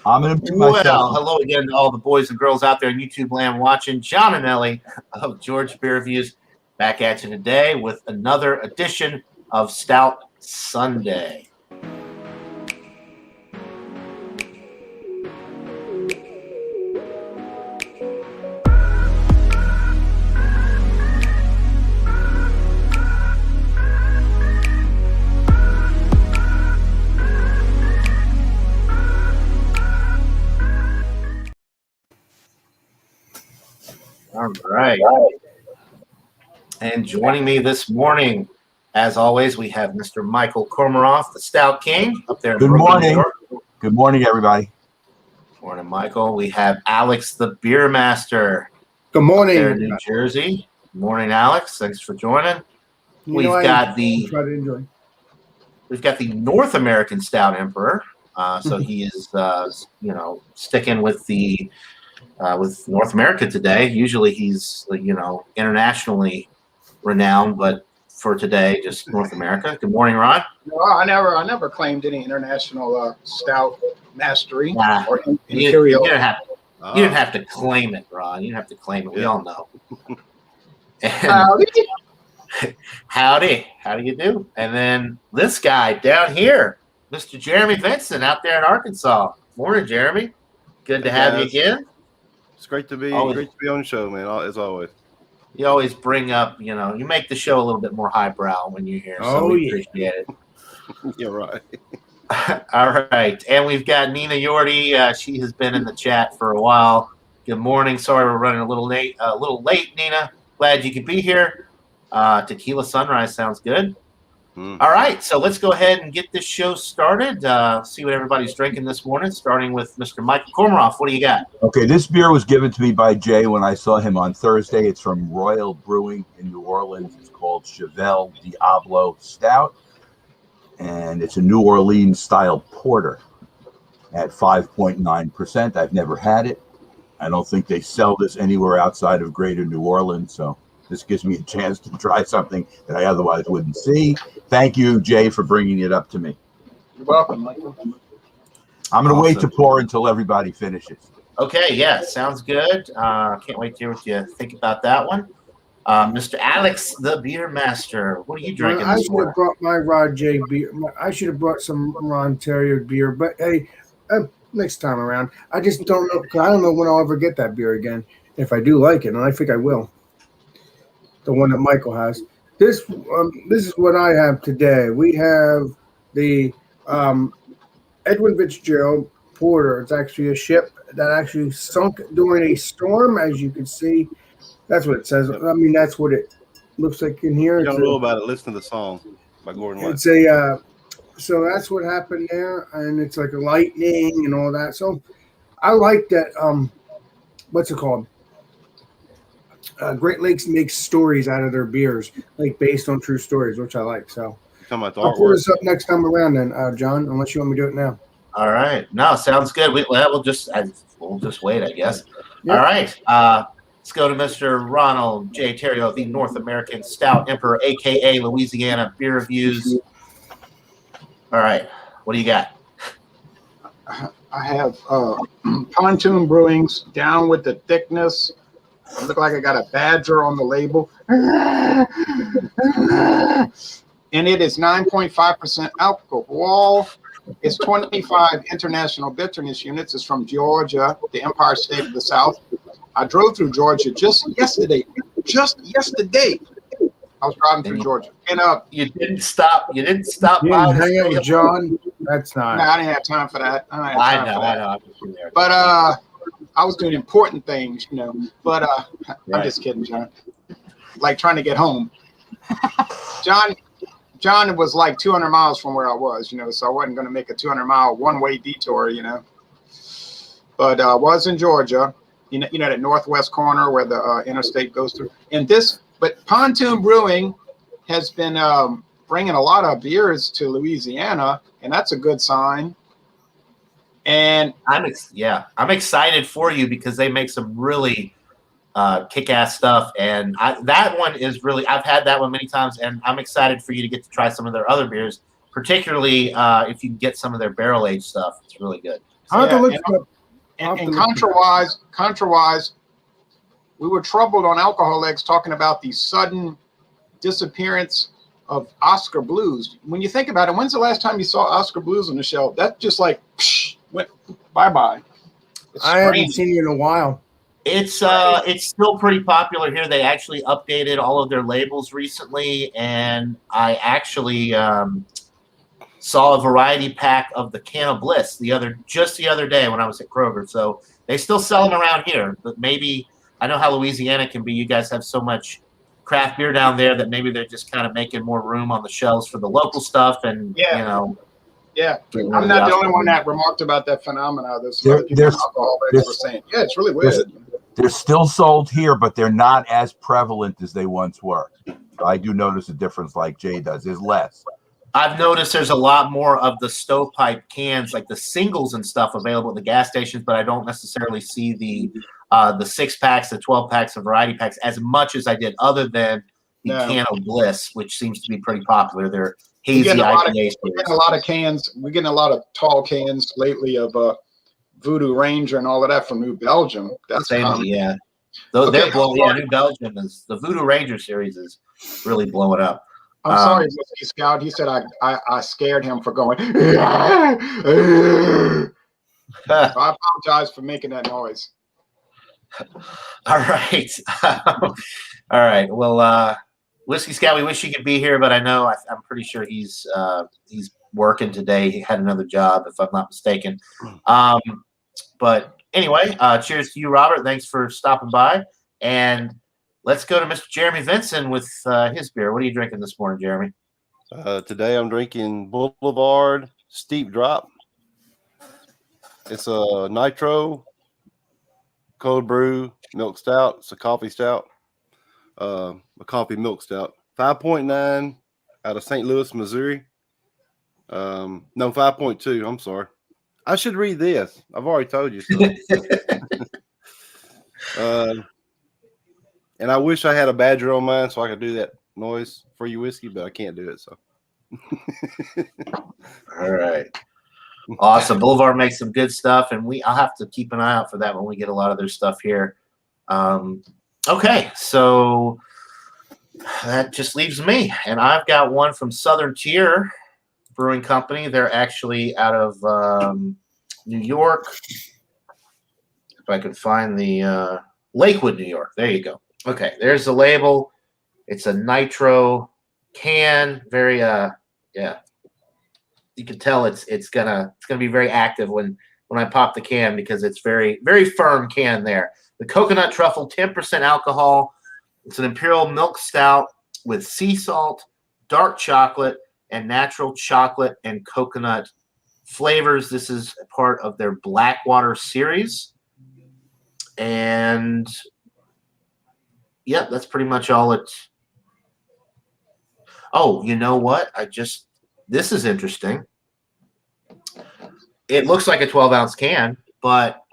I'm going to Well, myself. hello again to all the boys and girls out there in YouTube land watching. John and Ellie of George Beer Reviews back at you today with another edition of Stout Sunday. All right. And joining me this morning, as always, we have Mr. Michael Kormaroff, the Stout King, up there in Good Brooklyn, morning. New York. Good morning, everybody. Morning, Michael. We have Alex, the Beer Master, Good morning. up there in New Jersey. Good morning, Alex. Thanks for joining. We've got the North American Stout Emperor. So he is, sticking with the with North America today. Usually he's, internationally renowned, but for today, just North America. Good morning, Ron. No, I never claimed any international stout mastery or You imperial. didn't have to claim it, Ron. You didn't have to claim it. We all know. And howdy. How do you do? And then this guy down here, Mr. Jeremy Vincent, out there in Arkansas. Morning, Jeremy. Good to have you again. It's great to be Always. on the show, man. As always. You always bring up, you make the show a little bit more highbrow when you're here. So we appreciate it. You're right. All right. And we've got Nina Yordi. She has been in the chat for a while. Good morning. Sorry we're running a little late, Nina. Glad you could be here. Tequila Sunrise sounds good. All right. So let's go ahead and get this show started. See what everybody's drinking this morning, starting with Mr. Michael Kormaroff. What do you got? Okay, this beer was given to me by Jay when I saw him on Thursday. It's from Royal Brewing in New Orleans. It's called Chevelle Diablo Stout. And it's a New Orleans style porter at 5.9%. I've never had it. I don't think they sell this anywhere outside of Greater New Orleans. So this gives me a chance to try something that I otherwise wouldn't see. Thank you, Jay, for bringing it up to me. You're welcome, Michael. I'm going to wait to pour until everybody finishes. Okay, yeah, sounds good. Can't wait to hear what you think about that one. Mr. Alex, the Beer Master, what are you drinking I this should morning? have brought my Rod J beer. I should have brought some Ron Terrier beer, but hey, next time around. I just don't know, because I don't know when I'll ever get that beer again. If I do like it, and I think I will. The one that Michael has. This is what I have today. We have the Edwin Fitzgerald Porter. It's actually a ship that actually sunk during a storm, as you can see. That's what it says. I mean, that's what it looks like in here. You don't know about it. Listen to the song by Gordon West. It's so that's what happened there, and it's like a lightning and all that. So I like that. What's it called? Great Lakes makes stories out of their beers, like based on true stories, which I like. So You're talking about the I'll pour artwork. this up next time around, then, John. Unless you want me to do it now. All right. No, sounds good. We'll just wait, I guess. Yep. All right. Let's go to Mr. Ronald J. Terrio, the North American Stout Emperor, a.k.a. Louisiana Beer Reviews. All right. What do you got? I have Pontoon Brewing's Down with the Thickness. I look like I got a badger on the label. And it is 9.5% alcohol. It's 25 international bitterness units. It's from Georgia, the Empire State of the South. I drove through Georgia just yesterday. I was driving through Georgia. And You didn't stop. You didn't stop You by. didn't hang out with John. That's not. I didn't have time for that. I know. But I was doing important things, But I'm just kidding, John. Like trying to get home. John was like 200 miles from where I was, so I wasn't going to make a 200-mile one-way detour, But I was in Georgia, that northwest corner where the interstate goes through. But Pontoon Brewing has been bringing a lot of beers to Louisiana, and that's a good sign. And I'm excited for you because they make some really kick-ass stuff, and that one is really, I've had that one many times, and I'm excited for you to get to try some of their other beers, particularly if you can get some of their barrel-aged stuff. It's really good. I have to look up. And contra-wise, we were troubled on Alcohol X talking about the sudden disappearance of Oscar Blues. When you think about it, when's the last time you saw Oscar Blues on the shelf? That just like went bye-bye. I haven't seen you in a while. It's still pretty popular here. They actually updated all of their labels recently, and I actually saw a variety pack of the Can of Bliss the other day when I was at Kroger. So they still sell them around here, but maybe I know how Louisiana can be. You guys have so much craft beer down there that maybe they're just kind of making more room on the shelves for the local stuff, and Yeah, I'm not the only one that remarked about that phenomena. There's some other people in Alcohol X were saying, yeah, it's really weird. They're still sold here, but they're not as prevalent as they once were. I do notice a difference, like Jay does. There's less. I've noticed there's a lot more of the stovepipe cans, like the singles and stuff, available at the gas stations, but I don't necessarily see the 6-packs, the 12-packs, the variety packs as much as I did, other than the Can of Bliss, which seems to be pretty popular. They're hazy IPAs. We're getting a lot of cans. We're getting a lot of tall cans lately of Voodoo Ranger and all of that from New Belgium. That's common. Yeah. They're blowing. Yeah, New Belgium is the Voodoo Ranger series is really blowing up. I'm sorry, Whiskey Scout. He said I scared him for going. So I apologize for making that noise. All right. All right. Well, Whiskey Scout, we wish you could be here, but I know I'm pretty sure he's working today. He had another job, if I'm not mistaken. But anyway, cheers to you, Robert. Thanks for stopping by. And let's go to Mr. Jeremy Vinson with his beer. What are you drinking this morning, Jeremy? Today I'm drinking Boulevard Steep Drop. It's a nitro cold brew milk stout. It's a coffee stout, a coffee milk stout. 5.9 out of St. Louis, Missouri. No, 5.2. I'm sorry. I should read this. I've already told you so. And I wish I had a badger on mine so I could do that noise for you, Whiskey, but I can't do it. So. All right. Awesome. Boulevard makes some good stuff, and I'll have to keep an eye out for that when we get a lot of their stuff here. Okay, so that just leaves me, and I've got one from Southern Tier Brewing Company. They're actually out of New York. If I could find the Lakewood, New York. There you go. Okay, there's the label. It's a nitro can. Very you can tell it's gonna be very active when I pop the can, because it's very, very firm can there. The coconut truffle, 10% alcohol. It's an imperial milk stout with sea salt, dark chocolate, and natural chocolate and coconut flavors. This is part of their Blackwater series. And yeah, that's pretty much all it. Oh, you know what? This is interesting. It looks like a 12-ounce can, but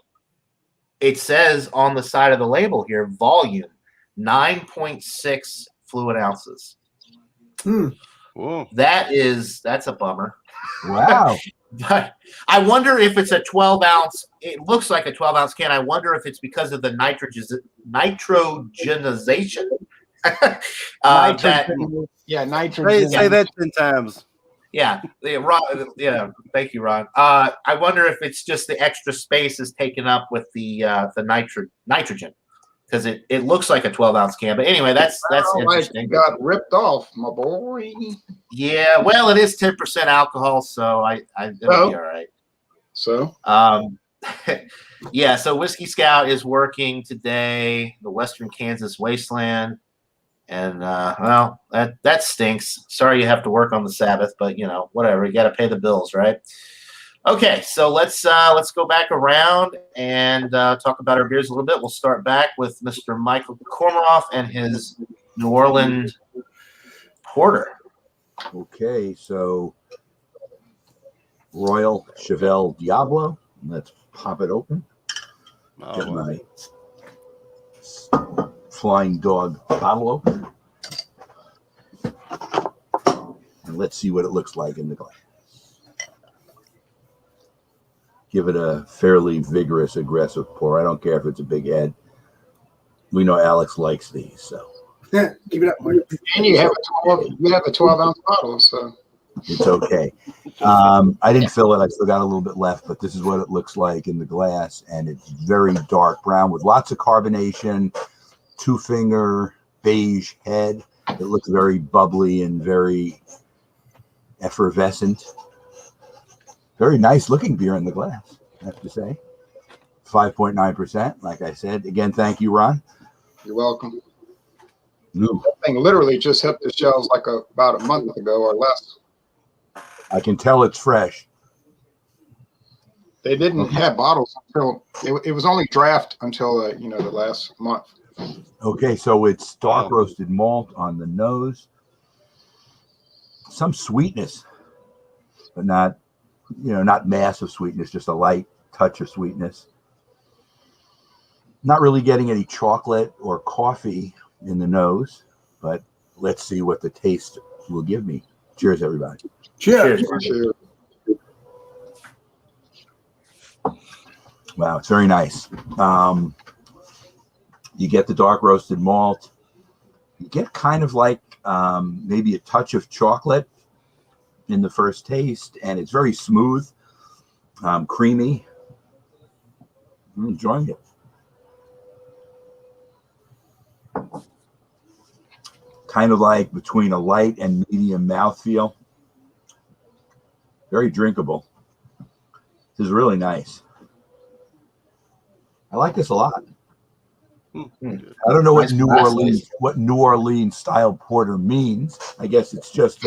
it says on the side of the label here, volume, 9.6 fluid ounces. Whoa. That's a bummer. Wow. But I wonder if it's a 12-ounce. It looks like a 12-ounce can. I wonder if it's because of the nitrogenization. Nitrogen. Say that 10 times. Yeah, Ron, yeah. Thank you, Ron. I wonder if it's just the extra space is taken up with the nitrogen, because it looks like a 12-ounce can. But anyway, that's interesting. Got ripped off, my boy. Yeah, well, it is 10% alcohol, so it'll be all right. So, yeah. So Whiskey Scout is working today, the Western Kansas Wasteland. And well, that stinks. Sorry you have to work on the Sabbath, but whatever. You got to pay the bills, right? Okay, so let's go back around and talk about our beers a little bit. We'll start back with Mr. Michael Kormaroff and his New Orleans Porter. Okay, so Royal Chevelle Diablo. Let's pop it open. Get my Flying Dog bottle open. And let's see what it looks like in the glass. give it a fairly vigorous, aggressive pour. I don't care if it's a big head. We know Alex likes these, so Keep it up, Mike. And you have a 12-ounce bottle, so it's okay. I didn't fill it. I still got a little bit left, but this is what it looks like in the glass, and it's very dark brown with lots of carbonation, 2-finger beige head. It looks very bubbly and very effervescent. Very nice looking beer in the glass, I have to say. 5.9%, like I said. Again, thank you, Ron. you're welcome. Ooh, That thing literally just hit the shelves like about a month ago or less. I can tell it's fresh. They didn't have bottles until it was only draft until the last month. Okay, so it's dark roasted malt on the nose. Some sweetness, but not massive sweetness, just a light touch of sweetness. Not really getting any chocolate or coffee in the nose, but let's see what the taste will give me. Cheers, everybody. Cheers. Cheers. Wow, it's very nice. You get the dark roasted malt. You get kind of like maybe a touch of chocolate in the first taste, and it's very smooth, creamy. I'm enjoying it. Kind of like between a light and medium mouthfeel. Very drinkable. This is really nice. I like this a lot. I don't know what New Orleans style porter means. I guess it's just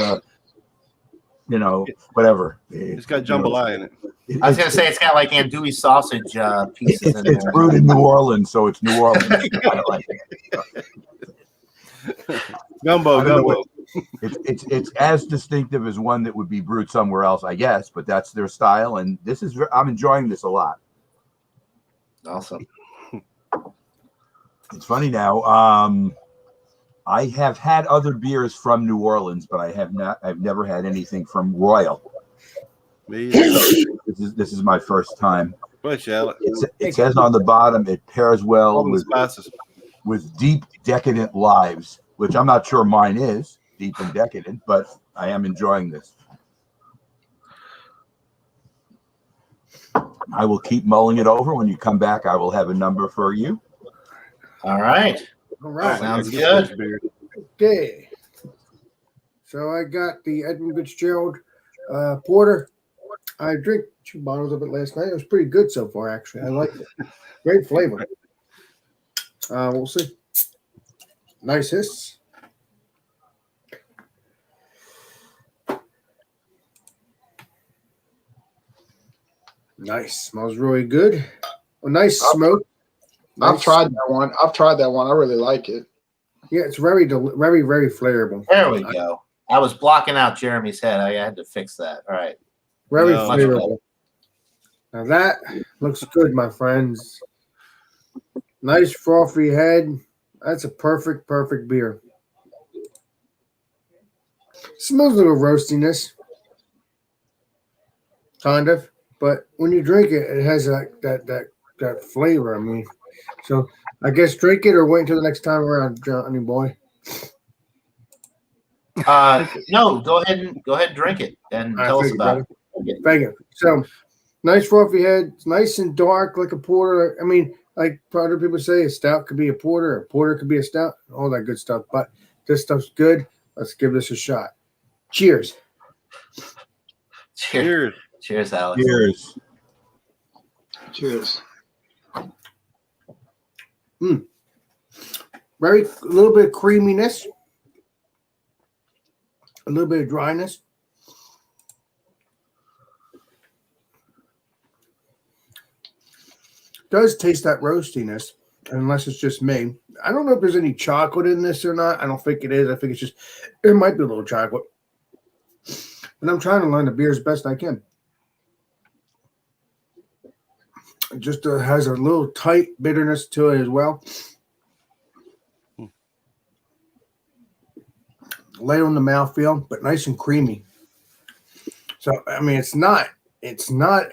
whatever. It's got jambalaya in it. I was gonna say it's got like andouille sausage pieces in It's there. brewed in New Orleans, so it's New Orleans. I like it. Gumbo. It's as distinctive as one that would be brewed somewhere else, I guess, but that's their style, and I'm enjoying this a lot. Awesome. It's funny now. I have had other beers from New Orleans, but I've never had anything from Royal. This is my first time. It says on the bottom it pairs well with deep decadent lives, which I'm not sure mine is deep and decadent, but I am enjoying this. I will keep mulling it over. When you come back, I will have a number for you. All right. All right. Sounds good. Okay. So I got the Edmund Fitzgerald porter. I drank 2 bottles of it last night. It was pretty good so far, actually. I like it. Great flavor. We'll see. Nice hiss. Nice. Smells really good. A nice smoke. I've tried that one. I really like it. Yeah, it's very, very, very flavorable. There we go. I was blocking out Jeremy's head. I had to fix that. All right. Very No, flavorable. Now that looks good, my friends. Nice frothy head. That's a perfect beer. Smells a little roastiness, kind of, but when you drink it, it has that flavor. I mean, so I guess drink it or wait until the next time around, Johnny boy. No, go ahead and drink it and tell us about it. Thank you. So nice frothy head. It's nice and dark like a porter. I mean, like other people say, a stout could be a porter could be a stout, all that good stuff. But this stuff's good. Let's give this a shot. Cheers. Cheers. Cheers, Alex. Cheers. Cheers. A little bit of creaminess, a little bit of dryness. Does taste that roastiness, unless it's just me. I don't know if there's any chocolate in this or not. I don't think it is. I think it's just, there might be a little chocolate. And I'm trying to learn the beer as best I can. It just has a little tight bitterness to it as well. Light on the mouthfeel, but nice and creamy. So I mean, it's not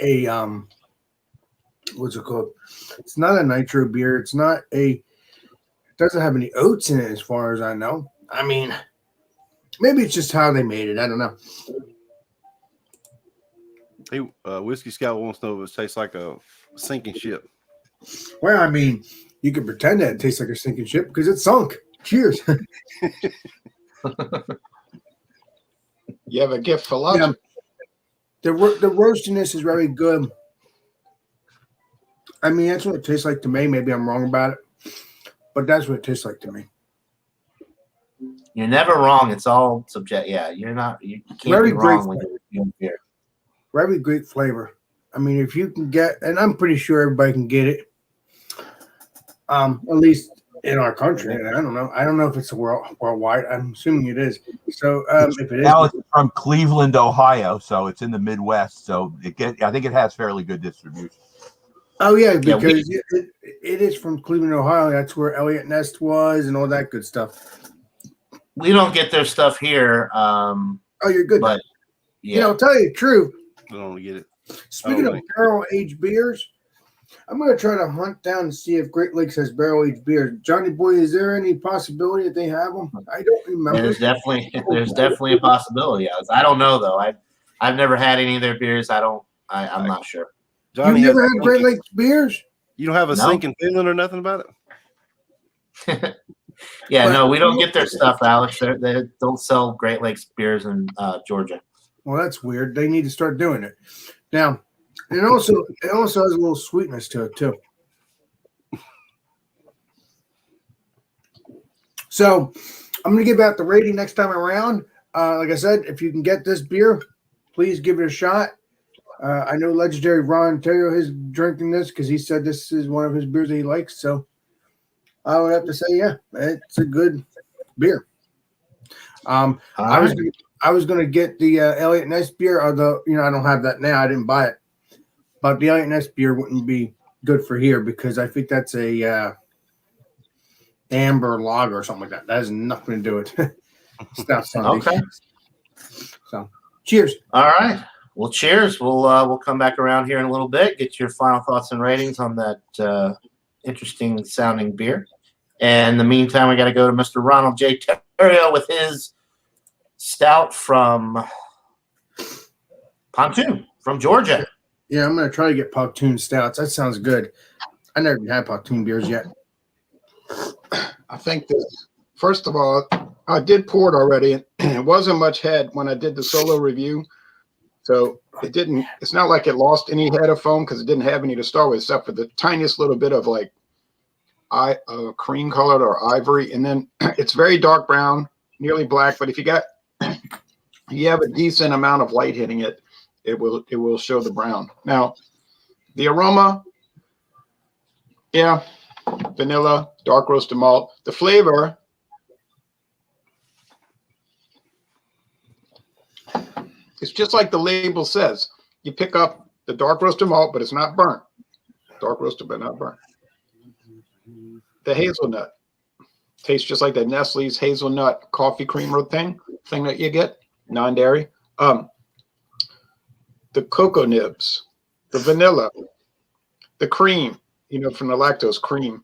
a what's it called? It's not a nitro beer. It's not a. It doesn't have any oats in it, as far as I know. I mean, maybe it's just how they made it. I don't know. Hey, Whiskey Scout wants to know if it tastes like a sinking ship. Well, I mean, you can pretend that it tastes like a sinking ship because it's sunk. Cheers. You have a gift for lunch? Yeah. The roastiness is very good. I mean, that's what it tastes like to me. Maybe I'm wrong about it, but that's what it tastes like to me. You're never wrong. It's all subject. Yeah, you're not. You can't Very be wrong great when you're reviewing beer. Very great flavor. I mean, if you can get, and I'm pretty sure everybody can get it. At least in our country. I don't know. I don't know if it's worldwide. I'm assuming it is. So if it is, Now it's from Cleveland, Ohio, so it's in the Midwest. So I think it has fairly good distribution. oh yeah, because it is from Cleveland, Ohio. That's where Elliott Nest was and all that good stuff. We don't get their stuff here. Oh, you're good. But You yeah, know, I'll tell you the truth. I don't get it. Speaking of barrel-aged beers, I'm going to try to hunt down and see if Great Lakes has barrel-aged beers. Johnny Boy, is there any possibility that they have them? I don't remember. there's definitely a possibility. I don't know though. I've never had any of their beers. I'm not sure. Johnny You've never has had a Great sinking- Lakes beers? You don't have a No. sinking feeling or nothing about it? Yeah, But- no, we don't get their stuff, Alex. They don't sell Great Lakes beers in Georgia. Well, that's weird. They need to start doing it. Now, and also it also has a little sweetness to it too. So I'm going to give out the rating next time around. Like I said, if you can get this beer, please give it a shot. I know legendary Ron Ontario is drinking this because he said this is one of his beers that he likes. So I would have to say, yeah, it's a good beer. I was gonna get the Elliott Ness beer, although I don't have that now. I didn't buy it, but the Elliott Ness beer wouldn't be good for here because I think that's a amber lager or something like that. That has nothing to do with it. Stout Sunday. Okay. So, cheers. All right. Well, cheers. We'll come back around here in a little bit. Get your final thoughts and ratings on that interesting sounding beer. And in the meantime, we got to go to Mr. Ronald J. Terrio with his stout from Pontoon from Georgia. Yeah, I'm gonna try to get Pontoon stouts. That sounds good. I never had Pontoon beers yet. I think this, first of all, I did pour it already, and it wasn't much head when I did the solo review. So it's not like it lost any head of foam because it didn't have any to start with, except for the tiniest little bit of like cream colored or ivory. And then it's very dark brown, nearly black. But if you have a decent amount of light hitting it, it will show the brown. Now, the aroma, yeah, vanilla, dark roasted malt. The flavor, it's just like the label says. You pick up the dark roasted malt, but it's not burnt. Dark roasted, but not burnt. The hazelnut tastes just like the Nestle's hazelnut coffee creamer thing that you get, non-dairy. The cocoa nibs, the vanilla, the cream, from the lactose cream.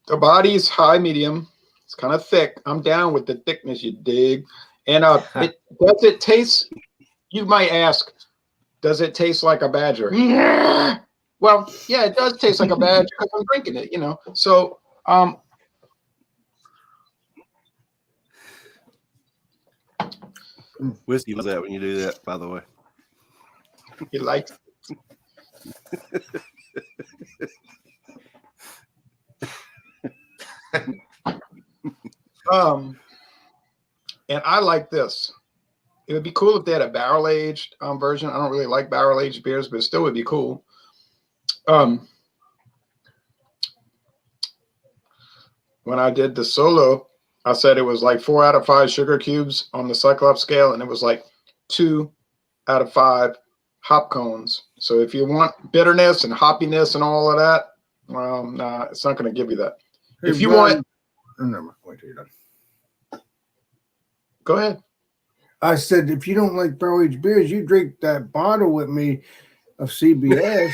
The body's high medium. It's kind of thick. I'm down with the thickness, you dig. And does it taste? You might ask, does it taste like a badger? Yeah. Well, yeah, it does taste like a badger because I'm drinking it, So, Whiskey was that when you do that, by the way. you like. And I like this. It would be cool if they had a barrel-aged version. I don't really like barrel-aged beers, but it still would be cool. When I did the solo, I said it was like 4 out of 5 sugar cubes on the Cyclops scale, and it was like 2 out of 5 hop cones. So if you want bitterness and hoppiness and all of that, well, nah, it's not going to give you that. Hey, If you Brian, want, never wait till you're done. go ahead. I said, if you don't like barrel aged beers, you drink that bottle with me of CBS.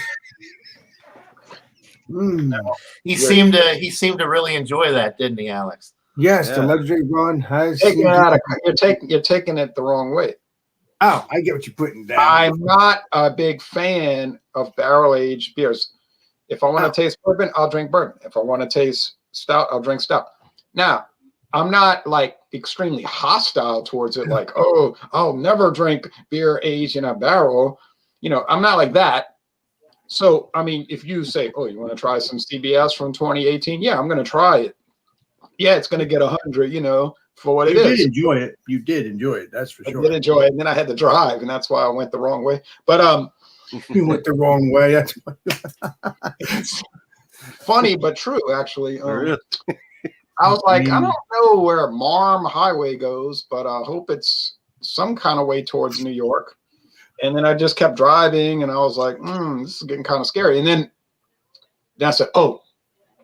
He seemed to really enjoy that, didn't he, Alex? Yes, Yeah. the luxury Ron has. You're taking it the wrong way. Oh, I get what you're putting down. I'm not a big fan of barrel aged beers. If I want to taste bourbon, I'll drink bourbon. If I want to taste stout, I'll drink stout. Now, I'm not like extremely hostile towards it, like, oh, I'll never drink beer aged in a barrel. I'm not like that. So, I mean, if you say, oh, you want to try some CBS from 2018? Yeah, I'm going to try it. Yeah, it's going to get 100, for what it is. You did enjoy it. You did enjoy it. That's for sure. I did enjoy it. And then I had to drive, and that's why I went the wrong way. But you went the wrong way. That's it's funny, but true, actually. Really? I was like, I don't know where Marm Highway goes, but I hope it's some kind of way towards New York. And then I just kept driving, and I was like, this is getting kind of scary. And then I said, oh,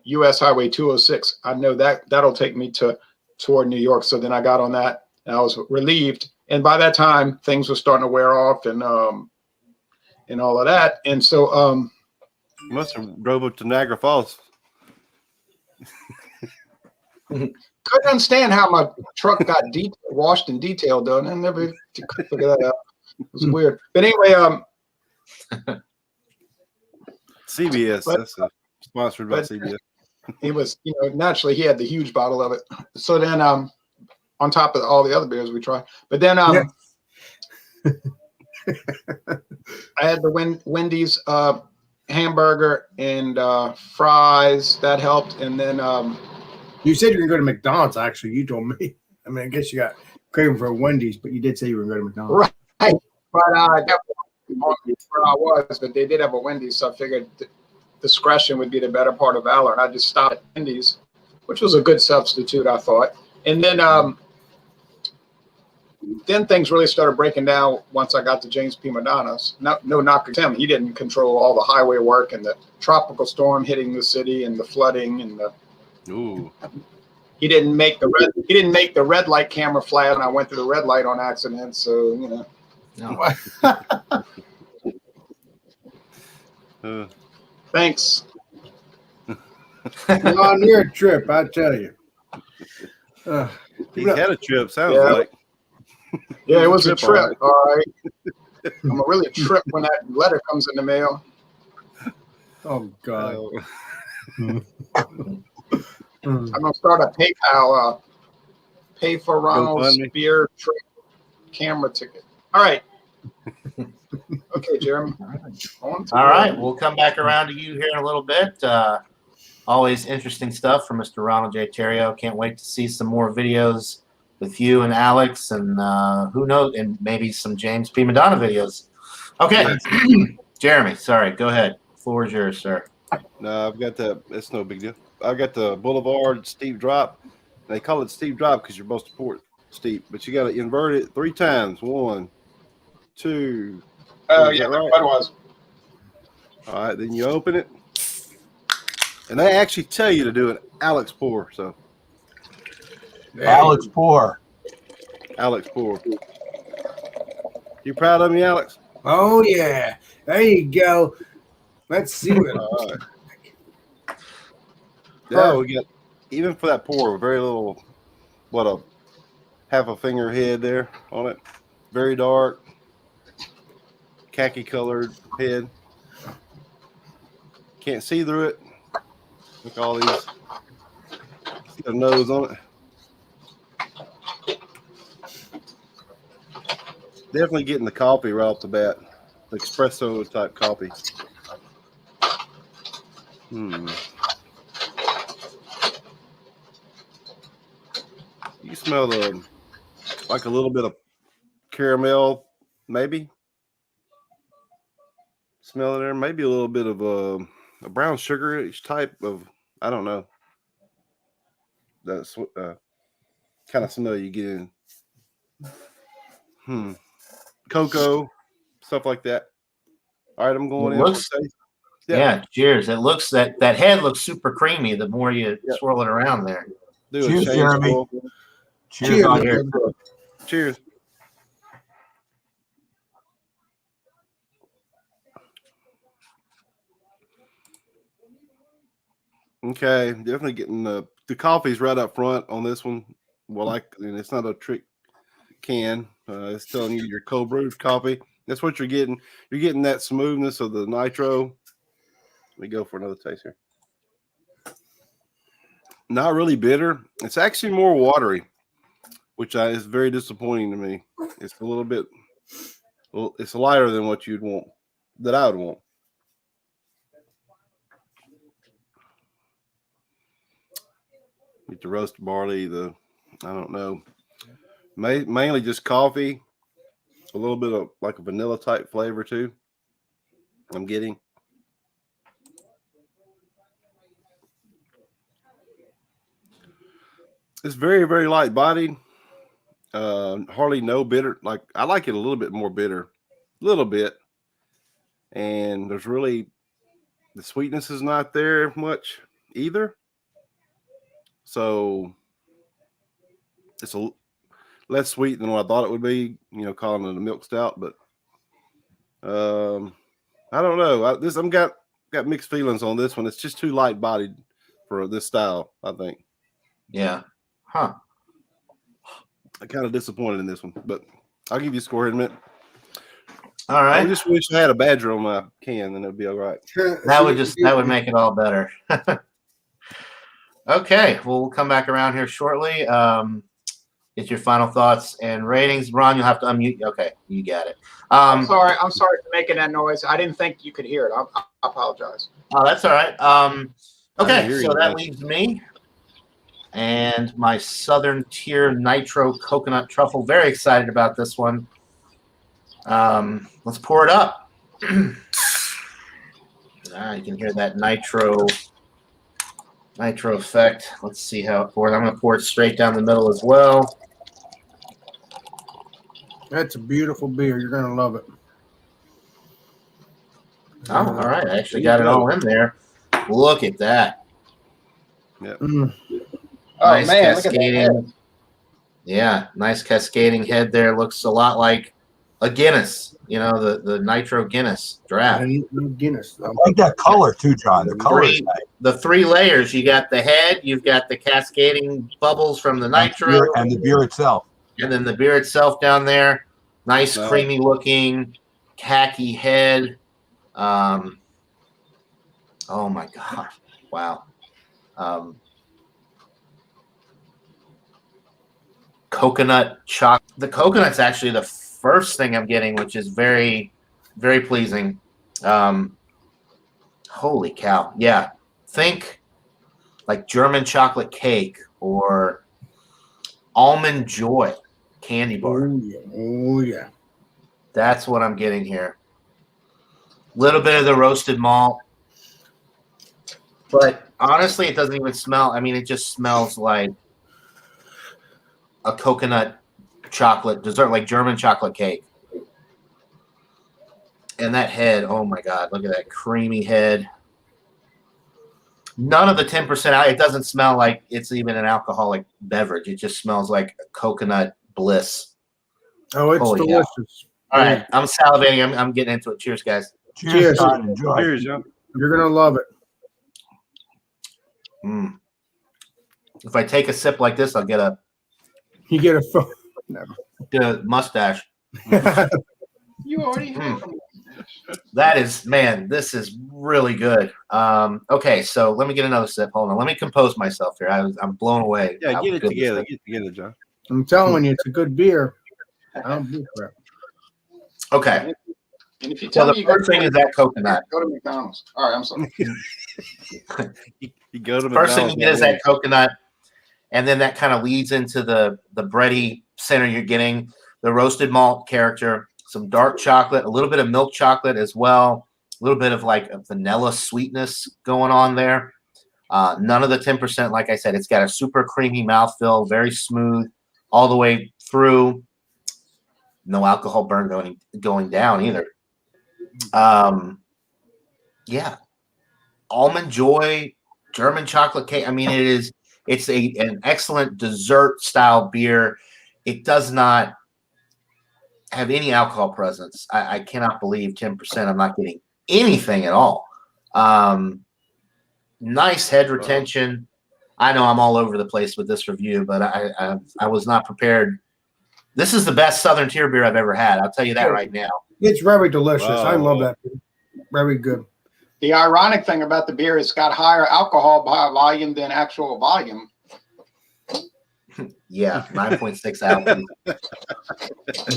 U.S. Highway 206. I know that'll take me toward New York. So then I got on that, and I was relieved. And by that time, things were starting to wear off, and all of that. And so You must have drove up to Niagara Falls. couldn't understand how my truck got washed and detailed, though. And I never could figure that out. It was weird. But anyway, CBS. That's sponsored by CBS. He was, naturally he had the huge bottle of it. So then, on top of all the other beers we tried, but then I had the Wendy's hamburger and fries that helped, and then you said you were going to go to McDonald's. Actually, you told me. I mean, I guess you got craving for a Wendy's, but you did say you were going to go to McDonald's. Right. But that was where I was, but they did have a Wendy's, so I figured discretion would be the better part of valor, and I just stopped at Wendy's, which was a good substitute, I thought. And then things really started breaking down once I got to James P. Madonna's. No knock at him. He didn't control all the highway work and the tropical storm hitting the city and the flooding and the. Ooh. He didn't make the red light camera flat, and I went through the red light on accident. So No. Thanks. On your trip, I tell you. He had a trip, sounds Yeah. like. Yeah, it was a trip. All right. I'm a really trip when that letter comes in the mail. Oh God. I'm gonna start a PayPal. Pay for Ronald's beer trip camera ticket. All right. Okay, Jeremy. All right, we'll come back around to you here in a little bit. Always interesting stuff from Mr. Ronald J. Theriault. Can't wait to see some more videos with you and Alex, and who knows, and maybe some James P. Madonna videos. Okay, Jeremy, sorry, go ahead. Floor is yours, sir. No, I've got the. It's no big deal. I've got the Boulevard steep drop. They call it steep drop because you're supposed to pour it steep, but you got to invert it 3 times. 1, 2. Yeah, right? that was. All right, then you open it, and they actually tell you to do an Alex pour. So Alex pour. Alex pour. You proud of me, Alex? Oh yeah. There you go. Let's see what. All right. Yeah, we got even for that pour, very little. What a half a finger head there on it. Very dark, khaki colored head. Can't see through it. Look at all these. Got a nose on it. Definitely getting the coffee right off the bat. The espresso type coffee. You smell the like a little bit of caramel, maybe. Smell it there. Maybe a little bit of a brown sugar-ish type of, I don't know. That's kind of smell you get in. Cocoa, stuff like that. All right, I'm going in. Yeah, cheers. It looks that head looks super creamy the more you swirl it around there. Cheers, Jeremy. Cheers. On here. Cheers. Okay, definitely getting the coffee's right up front on this one. Well, and it's not a trick can. It's telling you your cold brewed coffee. That's what you're getting. You're getting that smoothness of the nitro. Let me go for another taste here. Not really bitter. It's actually more watery, which is very disappointing to me. It's a little bit. Well, it's lighter than what you'd want. That I would want. Get the roasted barley. I don't know. Mainly just coffee. A little bit of like a vanilla type flavor too. I'm getting. It's very, very light bodied. Hardly no bitter. Like I like it a little bit more bitter, a little bit. And there's really the sweetness is not there much either. So it's a less sweet than what I thought it would be. You know, calling it a milk stout, but I don't know. I'm got mixed feelings on this one. It's just too light bodied for this style, I think. Yeah. Huh. I'm kind of disappointed in this one, but I'll give you a score in a minute. All right. I just wish I had a badger on my can, and it'd be all right. That would make it all better. Okay, well, we'll come back around here shortly. Get your final thoughts and ratings. Ron, you'll have to unmute. Okay, you got it. I'm sorry for making that noise. I didn't think you could hear it. I apologize. Oh, that's all right. Okay, hear so you, that man. leaves me and my Southern Tier Nitro Coconut Truffle. Very excited about this one. Let's pour it up. You can hear that nitro effect. Let's see how it pours. I'm going to pour it straight down the middle as well. That's a beautiful beer. You're going to love it. Oh, all right. I actually got it all in there. Look at that. Yep. Mm. Nice man, look at that cascading. head. Yeah, nice cascading head there. Looks a lot like a Guinness, you know, the Nitro Guinness draft. Guinness, I though. like that color too, John. The color is nice. The three layers. You got the head, you've got the cascading bubbles from the nitro, And the beer itself. and then the beer itself down there. Nice, creamy looking, khaki head. Oh my God. Wow. Coconut chocolate. The coconut's actually the first thing I'm getting, which is very, very pleasing. Holy cow. Yeah. Think like German chocolate cake or almond joy candy bar. Oh, yeah. Oh, yeah. That's what I'm getting here. Little bit of the roasted malt. But honestly, it doesn't even smell. I mean, it just smells like a coconut chocolate dessert, like German chocolate cake. And that head, oh my God, look at that creamy head. None of the 10% out. It doesn't smell like it's even an alcoholic beverage. It just smells like coconut bliss. Oh, it's Holy delicious. cow. All right, I'm salivating. I'm getting into it. Cheers, guys. Cheers, John. Enjoy. Cheers, John. You're going to love it. Mm. If I take a sip like this, I'll get a You get a mustache. You already have. That is, man, this is really good. Okay, so let me get another sip. Hold on. Let me compose myself here. I'm blown away. Yeah, how get it good together. this is. Get it together, John. I'm telling you, it's a good beer. I don't do crap. Okay. And if you So tell the me you got first thing is that coconut. go to McDonald's. All right, I'm sorry. You go to First thing you McDonald's, get is that coconut, and then that kind of leads into the bready center. You're getting the roasted malt character, some dark chocolate, a little bit of milk chocolate as well, a little bit of like a vanilla sweetness going on there. None of the 10%, like I said, it's got a super creamy mouthfeel, very smooth all the way through. No alcohol burn going down either. Yeah. Almond Joy, German chocolate cake. I mean, it's an excellent dessert style beer. It does not have any alcohol presence. I cannot believe 10%. I'm not getting anything at all. Nice head retention. I know I'm all over the place with this review, but I was not prepared. This is the best Southern Tier beer I've ever had. I'll tell you that right now. It's very delicious. Wow. I love that. Very good. The ironic thing about the beer is it's got higher alcohol by volume than actual volume. Yeah, 9.6 ounces.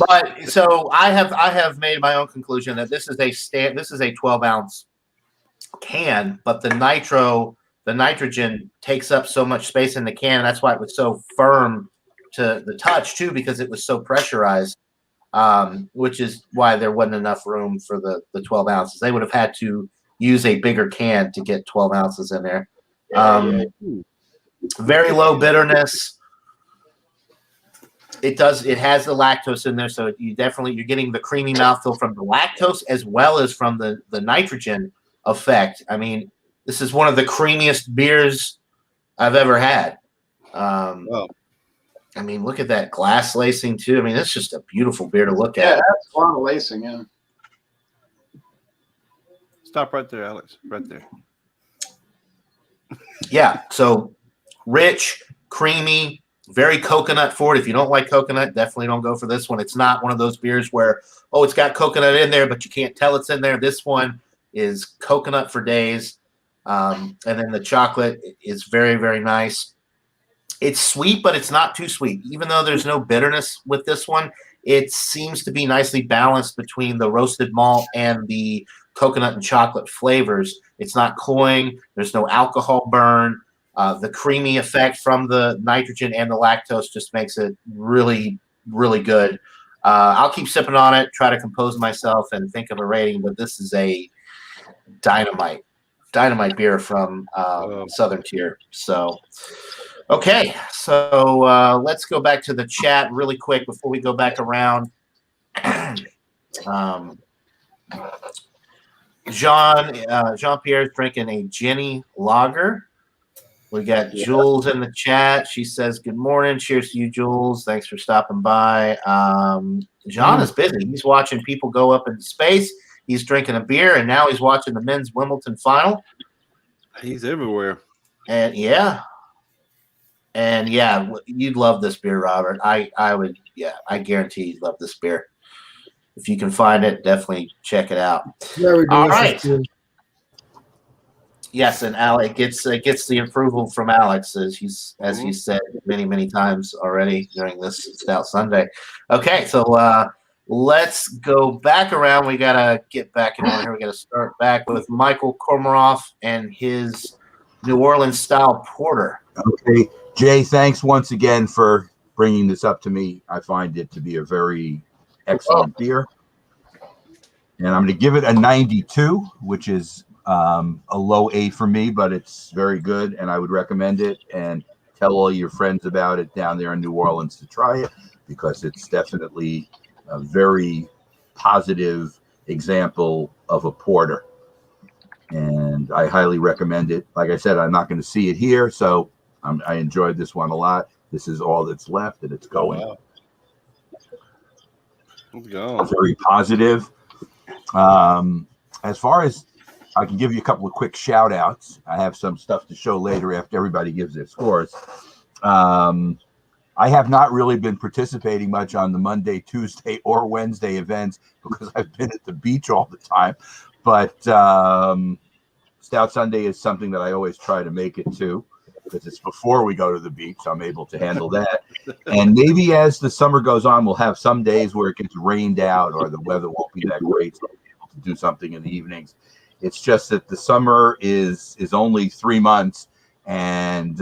But so I have made my own conclusion that this is a 12-ounce can, but the nitrogen takes up so much space in the can, and that's why it was so firm to the touch too, because it was so pressurized. Which is why there wasn't enough room for the 12 ounces. They would have had to use a bigger can to get 12 ounces in there. Very low bitterness. It has the lactose in there, so you're getting the creamy mouthfeel from the lactose as well as from the nitrogen effect. I mean, this is one of the creamiest beers I've ever had. Wow. I mean, look at that glass lacing too. I mean, it's just a beautiful beer to look at. Yeah, that's a lot of lacing, yeah. Stop right there, Alex. Right there. Yeah, so rich, creamy, very coconut forward. If you don't like coconut, definitely don't go for this one. It's not one of those beers where, it's got coconut in there, but you can't tell it's in there. This one is coconut for days. And then the chocolate is very, very nice. It's sweet, but it's not too sweet. Even though there's no bitterness with this one, it seems to be nicely balanced between the roasted malt and the coconut and chocolate flavors. It's not cloying. There's no alcohol burn. The creamy effect from the nitrogen and the lactose just makes it really, really good. I'll keep sipping on it, try to compose myself and think of a rating, but this is a dynamite beer from Southern Tier. So, okay, so let's go back to the chat really quick before we go back around. Jean-Pierre is drinking a Jenny Lager. We got Jules in the chat. She says, good morning. Cheers to you, Jules. Thanks for stopping by. John is busy. He's watching people go up into space. He's drinking a beer, and now he's watching the men's Wimbledon final. He's everywhere. And yeah, you'd love this beer, Robert. I guarantee you'd love this beer. If you can find it, definitely check it out. All right. Beer. Yes, and Alex gets the approval from Alex, as he's said many, many times already during this Stout Sunday. Okay, so let's go back around. We gotta get back in order here. We gotta start back with Michael Kormaroff and his New Orleans style porter. Okay, Jay, thanks once again for bringing this up to me. I find it to be a very excellent beer, and I'm going to give it a 92, which is a low A for me, but it's very good, and I would recommend it. And tell all your friends about it down there in New Orleans to try it, because it's definitely a very positive example of a porter, and I highly recommend it. Like I said, I'm not going to see it here, so I enjoyed this one a lot. This is all that's left, and it's going. Wow. Let's go. Very positive. As far as I can give you a couple of quick shout outs. I have some stuff to show later after everybody gives their scores. I have not really been participating much on the Monday, Tuesday, or Wednesday events because I've been at the beach all the time. But Stout Sunday is something that I always try to make it to, because it's before we go to the beach. So I'm able to handle that. And maybe as the summer goes on, we'll have some days where it gets rained out or the weather won't be that great, so we'll be able to do something in the evenings. It's just that the summer is only 3 months, and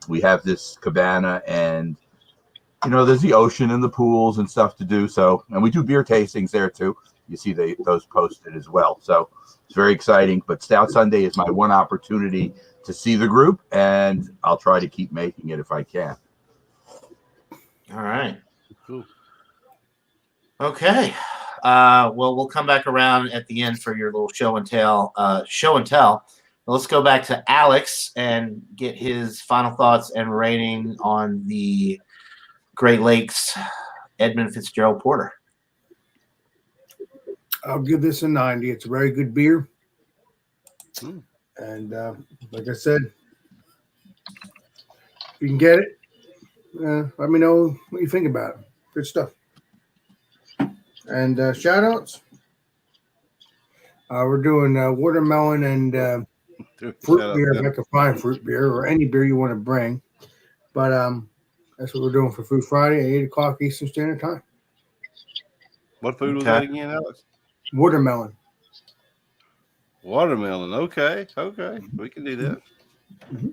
we have this cabana, and there's the ocean and the pools and stuff to do. So, and we do beer tastings there too. You see those posted as well. So it's very exciting. But Stout Sunday is my one opportunity to see the group, and I'll try to keep making it if I can. All right. Cool. Okay. Well, we'll come back around at the end for your little show and tell. Let's go back to Alex and get his final thoughts and rating on the Great Lakes Edmund Fitzgerald Porter. I'll give this a 90. It's a very good beer. And like I said, if you can get it, let me know what you think about it. Good stuff. And shout outs. We're doing watermelon and fruit beer, if I can find fruit beer or any beer you want to bring. But that's what we're doing for Food Friday at 8 o'clock Eastern Standard Time. What food was that again, Alex? Watermelon. Watermelon. Okay. We can do that. Mm-hmm.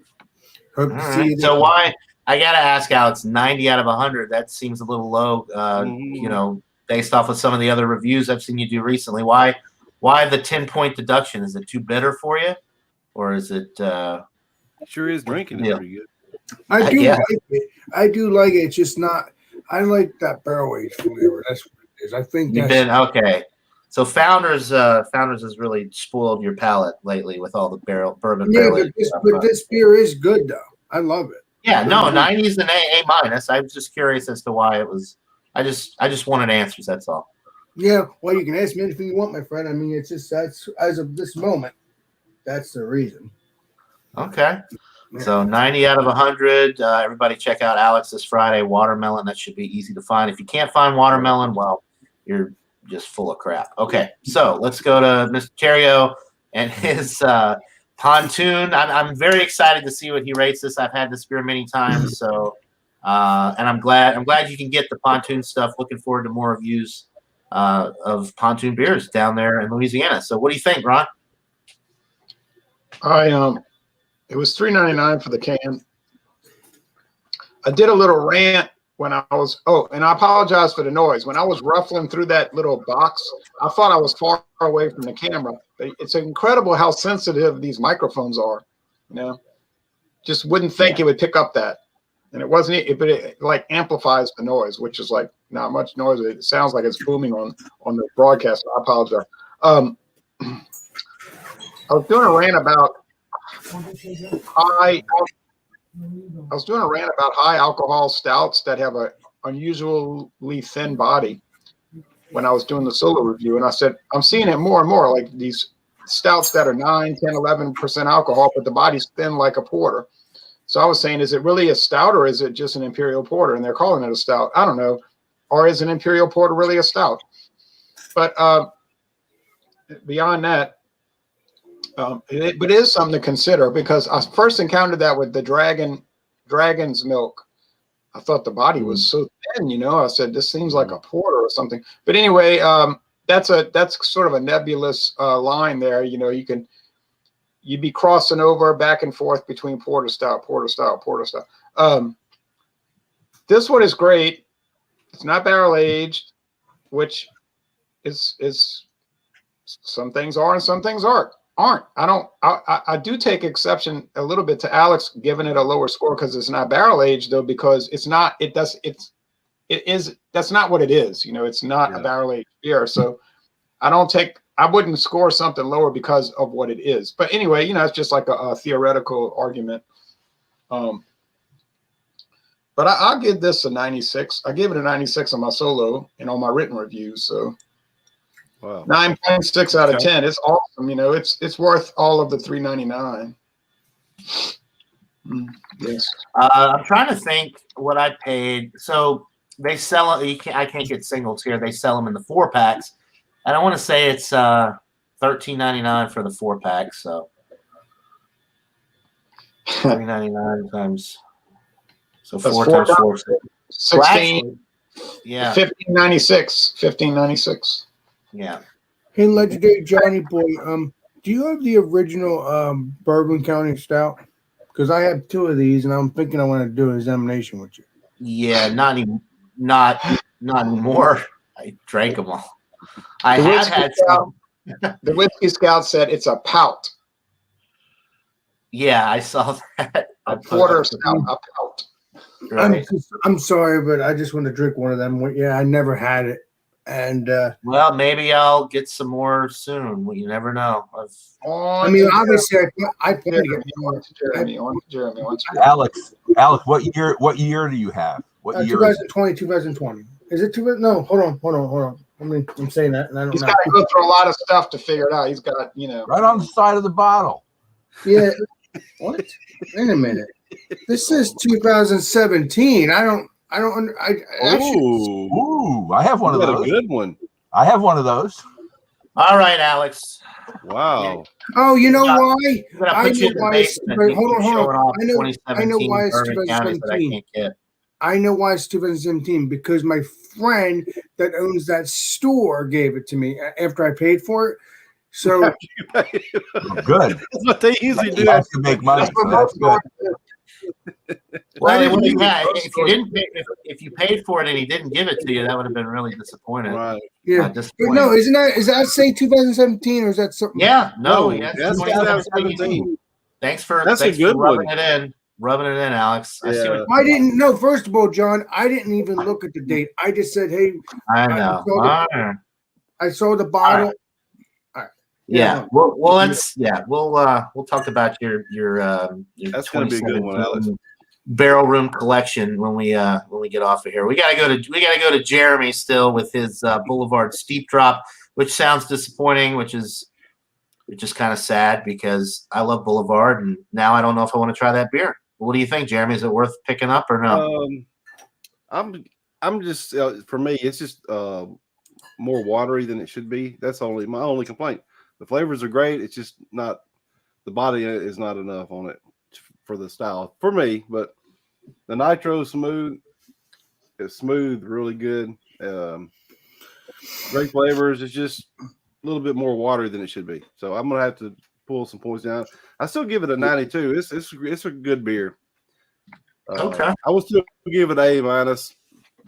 Hope to All see right. you. So why? I gotta ask, Alex. 90 out of 100. That seems a little low. You know, based off of some of the other reviews I've seen you do recently. Why the 10-point deduction? Is it too bitter for you, or is it? Sure is drinking it pretty good. I do like it. I do like it. It's just not. I like that barrel aged flavor. That's what it is. I think You've been okay. So Founders has really spoiled your palate lately with all the bourbon. Yeah, barrel but this beer is good though. I love it. Yeah, no, 90 is an A minus. I was just curious as to why it was. I just wanted answers. That's all. Yeah, well, you can ask me anything you want, my friend. I mean, it's just that's as of this moment, that's the reason. Okay. So 90 out of 100. Everybody check out Alex this Friday. Watermelon. That should be easy to find. If you can't find watermelon, well, you're just full of crap. Okay, so let's go to Mr. Terrio and his pontoon. I'm very excited to see what he rates this. I've had this beer many times, so and I'm glad you can get the pontoon stuff. Looking forward to more reviews of pontoon beers down there in Louisiana. So what do you think, Ron? It was $3.99 for the can. I did a little rant when I was and I apologize for the noise. When I was ruffling through that little box, I thought I was far away from the camera. But it's incredible how sensitive these microphones are. You know, just wouldn't think it would pick up that. And it wasn't, but it like amplifies the noise, which is like not much noise. It sounds like it's booming on the broadcast. I apologize. I was doing a rant about high alcohol stouts that have an unusually thin body when I was doing the solo review. And I said, I'm seeing it more and more, like these stouts that are 9, 10, 11% alcohol, but the body's thin like a porter. So I was saying, is it really a stout or is it just an imperial porter? And they're calling it a stout. I don't know. Or is an imperial porter really a stout? But beyond that, but it is something to consider because I first encountered that with the dragon's milk. I thought the body was so thin, you know. I said this seems like a porter or something. But anyway, that's sort of a nebulous line there. You know, you'd be crossing over back and forth between porter stout. This one is great. It's not barrel aged, which is some things are and some things aren't. I do take exception a little bit to Alex giving it a lower score because it's not barrel aged though, because that's not what it is. You know, it's not a barrel aged beer. So I wouldn't score something lower because of what it is. But anyway, you know, it's just like a theoretical argument. But I'll give this a 96. I gave it a 96 on my solo and on my written review. So wow. 9.6 out of 10. It's awesome. You know, it's worth all of the $3.99. Yes. I'm trying to think what I paid. So they sell it. I can't get singles here. They sell them in the 4-packs. And I want to say it's $13.99 for the 4-pack. So $3.99 times. So that's 4 times 4. 16. Well, actually, yeah. $15.96. Yeah. Hey, legendary Johnny Boy, do you have the original Bourbon County Stout? Because I have 2 of these, and I'm thinking I want to do an examination with you. Yeah, not anymore. I drank them all. I have had some. The Whiskey Scout said it's a pout. Yeah, I saw that. A porter stout, a pout. Right. I'm sorry, but I just want to drink one of them. Yeah, I never had it. And well, maybe I'll get some more soon. You never know. I mean, obviously, I plan to get Jeremy. Alex, what year do you have? What year? 2020. Is it 2? No, hold on. I'm saying that, and I don't know. He's got to go through a lot of stuff to figure it out. He's got, you know, right on the side of the bottle. Yeah. What? Wait a minute. This is 2017. I should, Ooh, Ooh, I have one you of got a those. good one. I have one of those. All right, Alex. Wow. oh, you know Yeah. why? I'm gonna I put you know in the why it's, basement. but You hold keep on, hold showing on. off I know 2017 why it's Bourbon Counties that I 2017. can't get. I know why it's 2017 because my friend that owns that store gave it to me after I paid for it. So Oh, good. That's what they usually do. You have to make money, so that's good. Well, didn't well, use yeah, most if you didn't pay, if you paid for it and he didn't give it to you, that would have been really disappointing. Right. yeah, but Disappointing. no, is that say 2017 or is that something? Yeah, no, No, yeah, that's 2017. 2017. Thanks for That's a good rubbing one. it in. Rubbing it in, Alex. I see Yeah. what I didn't know. First of all, John, I didn't even look at the date. I just said, "Hey, I know. I saw the bottle." Yeah. Well, we'll talk about your That's gonna be a good one, Alex. 2017 barrel room collection when we get off of here. We gotta go to Jeremy still with his Boulevard Steep Drop, which sounds disappointing, which is kind of sad because I love Boulevard and now I don't know if I want to try that beer. What do you think, Jeremy? Is it worth picking up or no? I'm just for me, it's just more watery than it should be. That's my only complaint. The flavors are great. It's just not the body is not enough on it for the style for me. But the nitro smooth, it's smooth, really good. Great flavors. It's just a little bit more watery than it should be. So I'm gonna have to pull some points down. I still give it a 92. It's a good beer. Okay. I would still give it A-,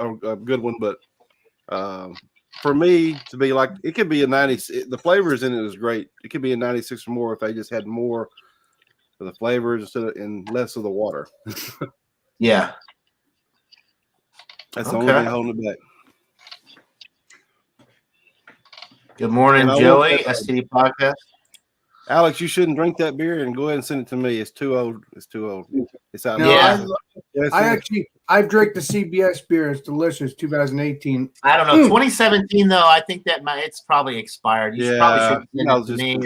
a good one, but for me to be like, it could be a 90. The flavors in it is great. It could be a 96 or more if they just had more of the flavors instead of and less of the water. Yeah. That's the only thing holding it back. Good morning, Joey. STD Podcast. Alex, you shouldn't drink that beer and go ahead and send it to me. It's too old. It's too old. It's out. No, Yeah. I've drank the CBS beer. It's delicious. 2018. I don't know. 2017 though, I think that it's probably expired. You probably should send it to me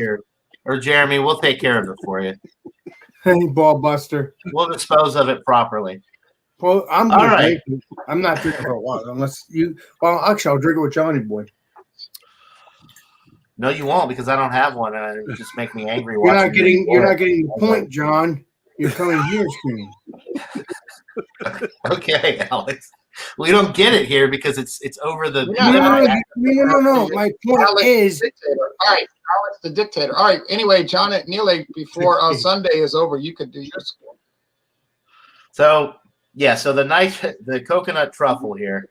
or Jeremy. We'll take care of it for you. Hey, ball buster. We'll dispose of it properly. Well, I'm all right. I'm not drinking for a while unless you. Well, actually, I'll drink it with Johnny Boy. No, you won't because I don't have one, and it just make me angry. You're not getting the point, John. You're coming here soon. Okay, Alex. We don't get it here because it's over the. No. My point Alex is. All right, Alex the dictator. All right. Anyway, John at Neely, before Sunday is over, you could do your score. So yeah, so the coconut truffle here.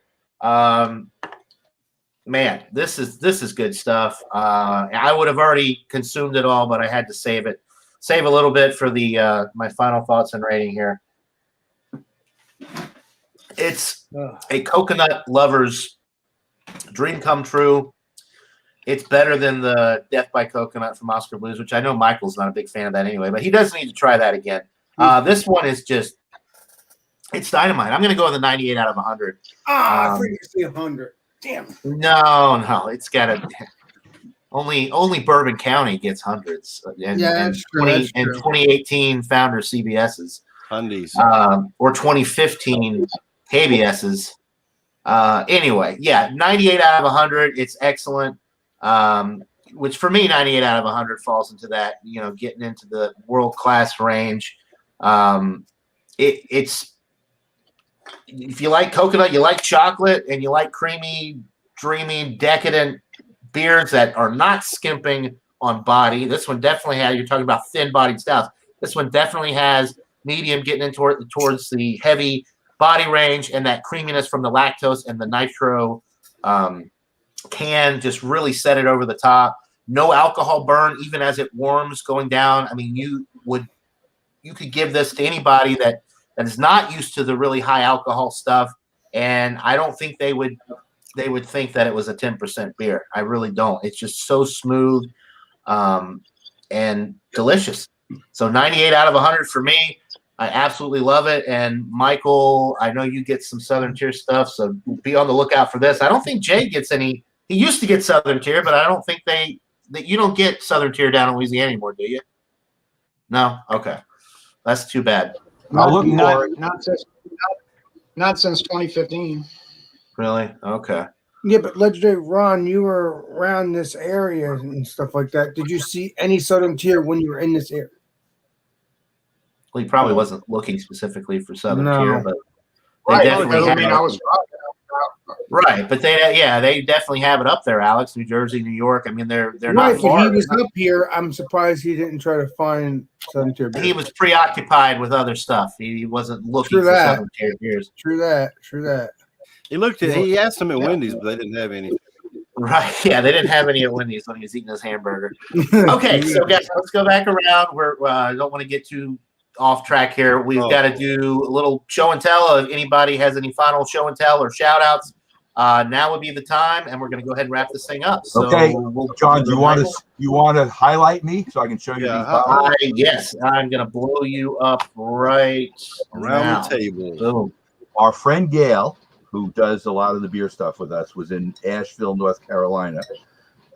Man, this is good stuff. I would have already consumed it all, but I had to save a little bit for the my final thoughts and rating here. It's a coconut lover's dream come true. It's better than the Death by Coconut from Oscar Blues, which I know Michael's not a big fan of that anyway, but he does need to try that again. This one is it's dynamite. I'm going to go with a 98 out of 100. I forget to say 100. Damn. No, it's got to. Only Bourbon County gets hundreds, and 2018 founder CBS's, Undies. or 2015 KBS's. Anyway, yeah, 98 out of 100. It's excellent. Which for me, 98 out of 100 falls into that, getting into the world class range. It's if you like coconut, you like chocolate, and you like creamy, dreamy, decadent beers that are not skimping on body. This one definitely has. You're talking about thin-bodied stouts. This one definitely has medium getting in towards the heavy body range, and that creaminess from the lactose and the nitro can just really set it over the top. No alcohol burn, even as it warms going down. I mean, you could give this to anybody that is not used to the really high alcohol stuff, and I don't think they would think that it was a 10% beer. I really don't. It's just so smooth and delicious. So 98 out of 100 for me. I absolutely love it. And Michael, I know you get some Southern Tier stuff, so be on the lookout for this. I don't think Jay gets any. He used to get Southern Tier, but I don't think that you don't get Southern Tier down in Louisiana anymore, do you? No? Okay. That's too bad. I'll look for it. Not since 2015. Really? Okay. Yeah, but legendary Ron, you were around this area and stuff like that. Did you see any Southern Tier when you were in this area? Well, he probably wasn't looking specifically for Southern No. Tier, but they Right. definitely Doesn't have mean it. I was Right, but they definitely have it up there, Alex. New Jersey, New York. I mean, they're Right, not but far. he was up here. I'm surprised he didn't try to find Southern Tier beers. He was preoccupied with other stuff. He wasn't looking True for that. Southern Tier beers. True that. He asked them at Wendy's, but they didn't have any. Right. Yeah, they didn't have any at Wendy's when he was eating his hamburger. Okay, so guys, let's go back around. I don't want to get too off track here. We've got to do a little show and tell. If anybody has any final show and tell or shout outs, now would be the time, and we're going to go ahead and wrap this thing up. So Okay, John, do you want to highlight me so I can show you these bottles? Yes, I'm going to blow you up right Around now. the table. Boom. Our friend Gail, who does a lot of the beer stuff with us, was in Asheville, North Carolina,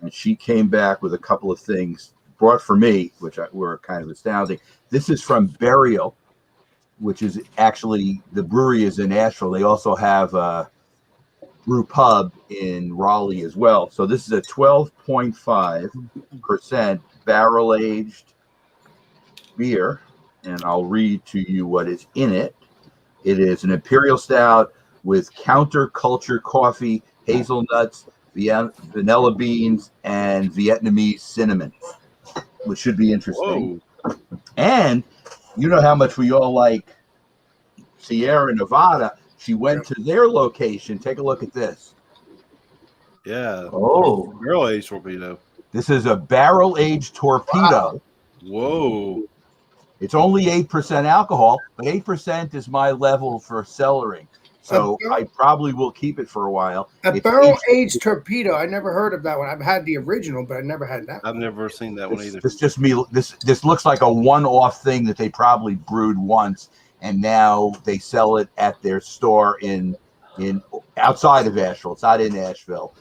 and she came back with a couple of things brought for me, which were kind of astounding. This is from Burial, which is actually, the brewery is in Asheville. They also have a brew pub in Raleigh as well. So this is a 12.5% barrel-aged beer, and I'll read to you what is in it. It is an imperial stout with counterculture coffee, hazelnuts, vanilla beans, and Vietnamese cinnamon, which should be interesting. Whoa. And you know how much we all like Sierra Nevada. She went to their location. Take a look at this. Yeah. Oh. Barrel aged torpedo. This is a barrel-aged torpedo. Whoa. It's only 8% alcohol, but 8% is my level for cellaring. So I probably will keep it for a while. A barrel-aged torpedo. I never heard of that one. I've had the original, but I never had that. I've never seen that one either. This looks like a one-off thing that they probably brewed once, and now they sell it at their store in outside of Asheville. It's not in Asheville.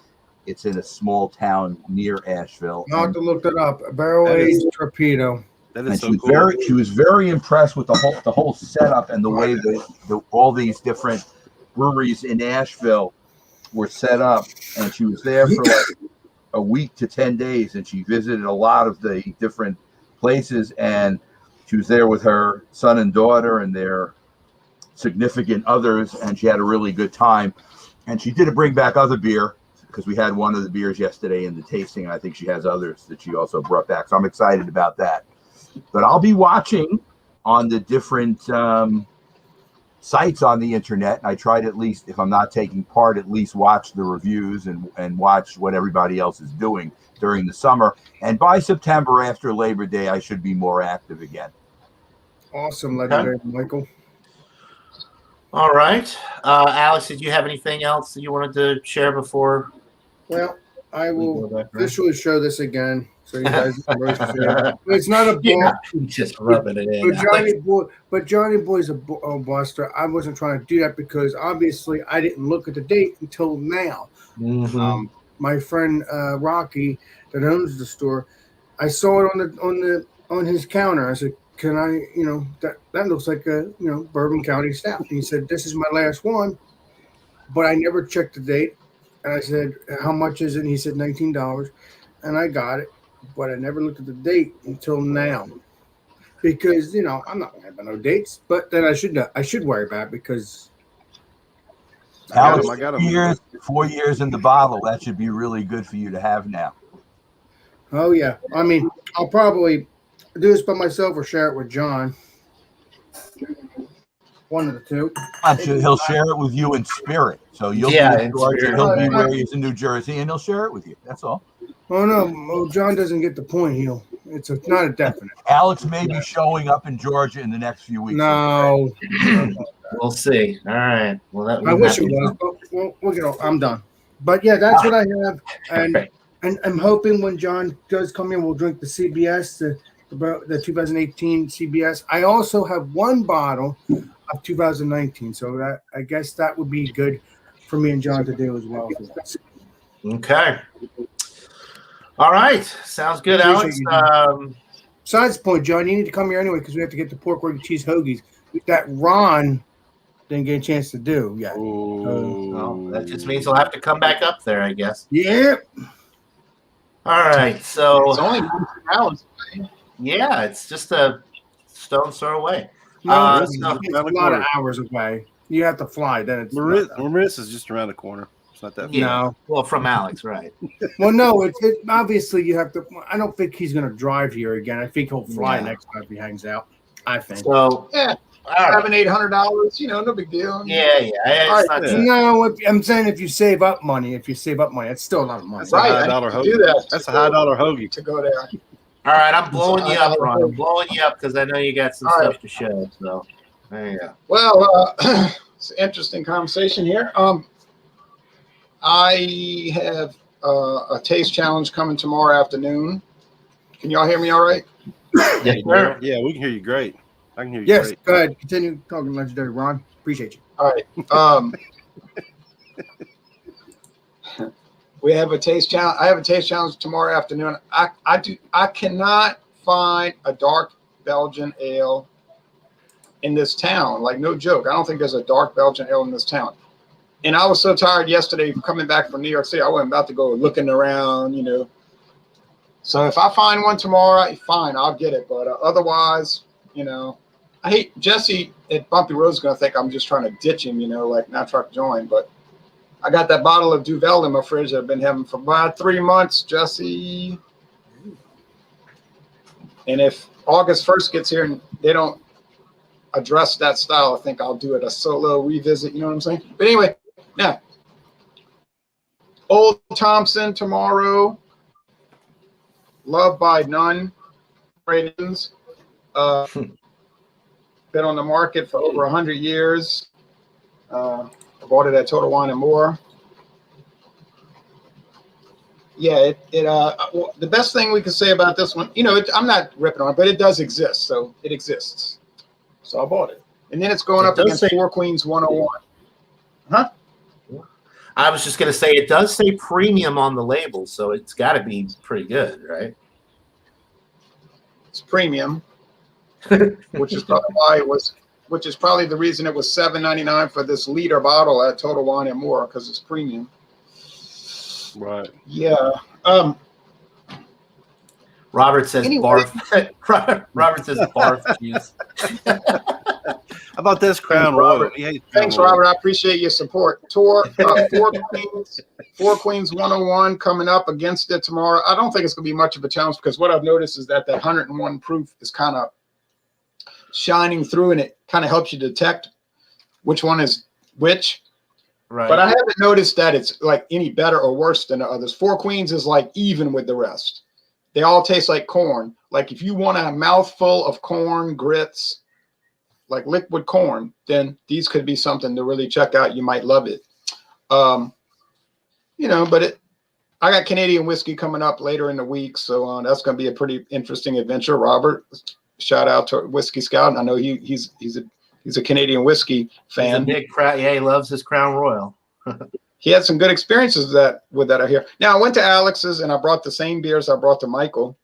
It's in a small town near Asheville. I'll have to look that up. A barrel-aged torpedo. That And is so she cool. she was very impressed with the whole setup and the way that all these different breweries in Asheville were set up. And she was there for like a week to 10 days, and she visited a lot of the different places, and she was there with her son and daughter and their significant others, and she had a really good time. And she did bring back other beer, because we had one of the beers yesterday in the tasting, and I think she has others that she also brought back. So I'm excited about that. But I'll be watching on the different sites on the internet. And I try to, at least, if I'm not taking part, at least watch the reviews and watch what everybody else is doing during the summer. And by September, after Labor Day, I should be more active again. Awesome, legendary Michael. All right. Alex, did you have anything else that you wanted to share before? Well, I will officially show this again, so you guys can both see it. It's not a ball. Just rubbing it in. But Johnny Boy's a buster. I wasn't trying to do that because obviously I didn't look at the date until now. Mm-hmm. My friend Rocky that owns the store, I saw it on his counter. I said, "Can I? That looks like a Bourbon County Stout." And he said, "This is my last one," but I never checked the date. And I said, "How much is it?" And he said, $19. And I got it, but I never looked at the date until now. Because, I'm not going to have no dates, but then I should worry about it because Alex, I got 'em. 4 years in the bottle, that should be really good for you to have now. oh yeah. I mean, I'll probably do this by myself or share it with John. One of the two. He'll share it with you in spirit. So you'll be in Georgia, he'll be where he's in New Jersey, and he'll share it with you. That's all. Oh no, John doesn't get the point. It's not a definite. Alex may be showing up in Georgia in the next few weeks. No. We'll see. All right. Well, I wish it was, but we'll I'm done. But yeah, that's what I have, and I'm hoping when John does come in, we'll drink the CBS, the 2018 CBS. I also have one bottle of 2019, so that I guess that would be good for me and John to do as well. Okay. All right. Sounds good, Alex. Besides the point, John, you need to come here anyway because we have to get the pork rib cheese hoagies that Ron didn't get a chance to do yet. Well, that just means he'll have to come back up there, I guess. Yeah. All right, so It's only 19 hours. yeah, it's just a stone's throw away. No, it's it's around the a lot corner. of hours away. You have to fly. Then it's Marissa's just around the corner. It's not that Yeah. far. No. Well, from Alex, right? Well, no, it obviously you have to. I don't think he's going to drive here again. I think he'll fly Yeah. next time he hangs out. I think. So Yeah, all right. $700-800, no big deal. Yeah, it's All right. not Yeah. No, I'm saying if you save up money, it's still a lot of money. That's a Right, high I dollar need to do hoagie. that That's to a high go- dollar hoagie. to go there. All right, I'm blowing you up, So, Ron. I'm blowing you up because I know you got some All stuff right. to show. So there you go. Well, it's an interesting conversation here. I have a taste challenge coming tomorrow afternoon. Can y'all hear me all right? Yes, sir. Yeah, we can hear you great. I can hear you Yes, great. go ahead. Continue talking legendary, Ron. Appreciate you. All right. We have a taste challenge. I have a taste challenge tomorrow afternoon. I cannot find a dark Belgian ale in this town. Like, no joke. I don't think there's a dark Belgian ale in this town. And I was so tired yesterday coming back from New York City. I wasn't about to go looking around, So if I find one tomorrow, fine, I'll get it. But otherwise, I hate Jesse at Bumpy Road's going to think I'm just trying to ditch him, like not try to join. But I got that bottle of Duvel in my fridge that I've been having for about 3 months, Jesse. And if August 1st gets here and they don't address that style, I think I'll do it a solo revisit. You know what I'm saying? But anyway, yeah. Old Thompson tomorrow. Loved by none. Ratings. Been on the market for over 100 years. I bought it at Total Wine and More. Yeah, well, the best thing we can say about this one, I'm not ripping on it, but it does exist. So it exists. So I bought it. And then it's going up against Four Queens 101. Huh? I was just going to say it does say premium on the label, so it's got to be pretty good, right? It's premium, which is probably why which is probably the reason it was $7.99 for this liter bottle at Total Wine and More, because it's premium. Right. Yeah. Robert says Anyway. barf. Robert says barf juice. How about this Crown Royal? He hates Crown Thanks, Royal. Robert. I appreciate your support. Four Queens 101 coming up against it tomorrow. I don't think it's going to be much of a challenge because what I've noticed is that 101 proof is kind of shining through, and it kind of helps you detect which one is which. Right. But I haven't noticed that it's like any better or worse than the others. Four Queens is like even with the rest. They all taste like corn. Like if you want a mouthful of corn grits, like liquid corn, then these could be something to really check out. You might love it. But I got Canadian whiskey coming up later in the week, so that's going to be a pretty interesting adventure. Robert, shout out to Whiskey Scout. And I know he's a Canadian whiskey fan. He's a big crowd. Yeah, he loves his Crown Royal. He had some good experiences with that out here. Now I went to Alex's and I brought the same beers I brought to Michael.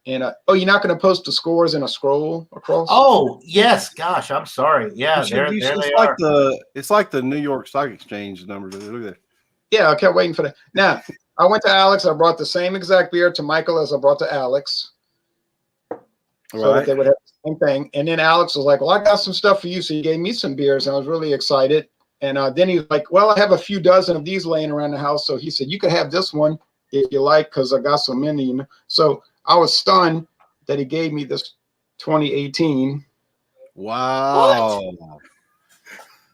And you're not going to post the scores in a scroll across? Oh yes, gosh, I'm sorry. Yeah, there they are. It's like the New York Stock Exchange numbers. Look at that. Yeah, I kept waiting for that. Now I went to Alex. I brought the same exact beer to Michael as I brought to Alex, so that they would have the same thing. And then Alex was like, "Well, I got some stuff for you," so he gave me some beers, and I was really excited. And then he was like, "Well, I have a few dozen of these laying around the house," so he said, "You could have this one if you like, because I got so many." So I was stunned that he gave me this 2018. Wow.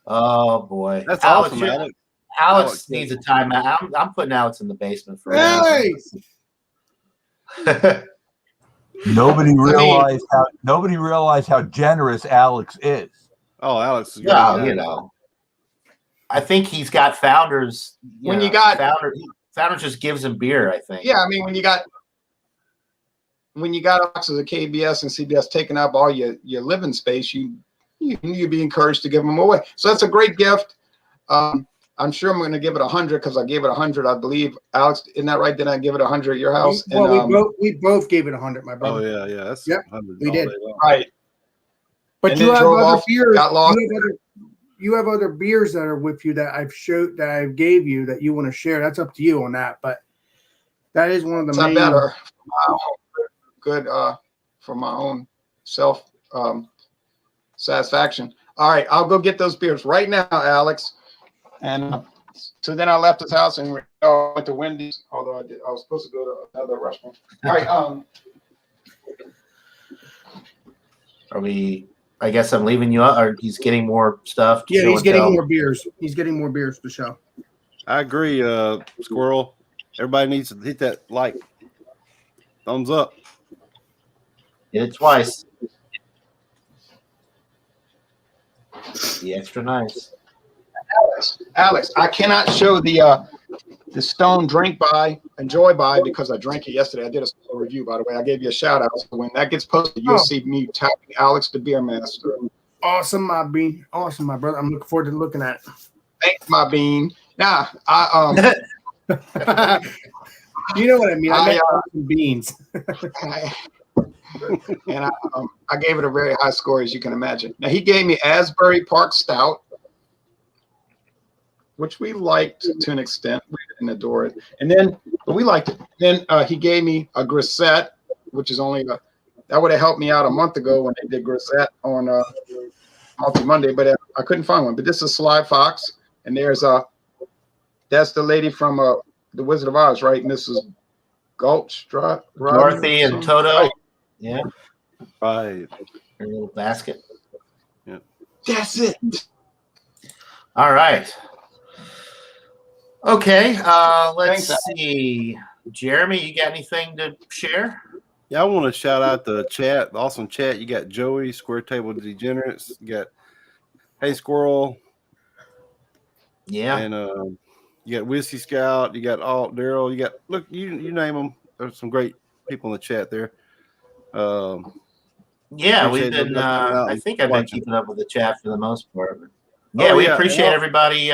Oh boy, That's Alex, awesome, Alex. Alex needs a timeout. I'm putting Alex in the basement for Hey! Nobody realized how generous Alex is. Oh, Alex is good. Yeah, I think he's got Founders. When you got Founders just gives him beer, I think. Yeah, I mean, when you got boxes of KBS and CBS taking up all your living space, you'd be encouraged to give them away. So that's a great gift. I'm sure I'm going to give it 100 because I gave it 100. I believe, Alex, isn't that right? Did I give it 100 at your house? Well, we both gave it 100, my Oh brother. yeah. That's Yep, 100 we all did. day long. Right. But And you then have drove other off, beers. got lost. You have other beers that are with you that I gave you that you want to share. That's up to you on that. But that is one of the It's not main. better. Good for my own self satisfaction. All right, I'll go get those beers right now, Alex. And so then I left his house and went to Wendy's, although I was supposed to go to another restaurant. All right. Are we? I guess I'm leaving you out, or he's getting more stuff. Yeah, he's getting more beers. He's getting more beers to show. I agree, Squirrel. Everybody needs to hit that like. Thumbs up. Hit it twice. Be extra nice. Alex, I cannot show the Stone drink by, enjoy by, because I drank it yesterday. I did a solo review, by the way. I gave you a shout out. So when that gets posted, you'll see me tapping Alex the Beer Master. Awesome, my bean. Awesome, my brother. I'm looking forward to looking at it. Thanks, my bean. Now, You know what I mean? I meant awesome beans. And I gave it a very high score, as you can imagine. Now, he gave me Asbury Park Stout, which we liked to an extent. We didn't adore it. And then, but we liked it. Then he gave me a Grisette, which is only that would have helped me out a month ago when they did Grisette on Multi Monday, but I couldn't find one. But this is Sly Fox, and that's the lady from The Wizard of Oz, right? Mrs. Gulch, Dorothy and Toto. Right. Yeah. Right. Her little basket. Yeah. That's it. All right. Okay. Let's Thanks, see. Jeremy, you got anything to share? Yeah, I want to shout out the chat, the awesome chat. You got Joey, Square Table Degenerates. You got Hey Squirrel. Yeah. And you got Whiskey Scout. You got Alt Daryl. You got you name them. There's some great people in the chat there. Yeah, we've been. I think I've been keeping up with the chat for the most part. Yeah, we appreciate everybody.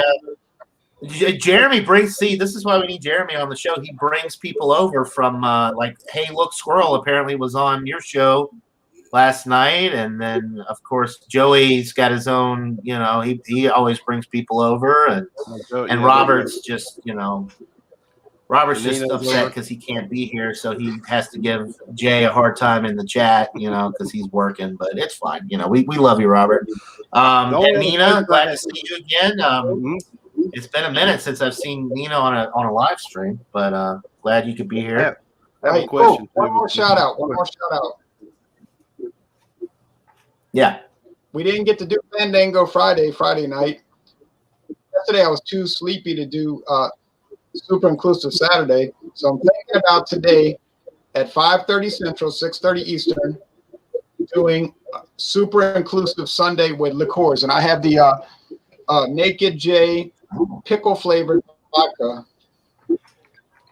Jeremy brings. See, this is why we need Jeremy on the show. He brings people over from like, hey, look, Squirrel apparently was on your show last night, and then of course Joey's got his own. You know, he always brings people over, and Robert's just Robert's just upset because he can't be here, so he has to give Jay a hard time in the chat, because he's working. But it's fine. We love you, Robert. And Nina, glad to see you again. It's been a minute since I've seen Nina on a live stream, but glad you could be here. I have a question. One more shout out. Yeah. We didn't get to do Fandango Friday night. Yesterday I was too sleepy to do Super Inclusive Saturday. So I'm thinking about today at 5:30 Central, 6:30 Eastern, doing Super Inclusive Sunday with liqueurs. And I have the Naked J pickle flavored vodka.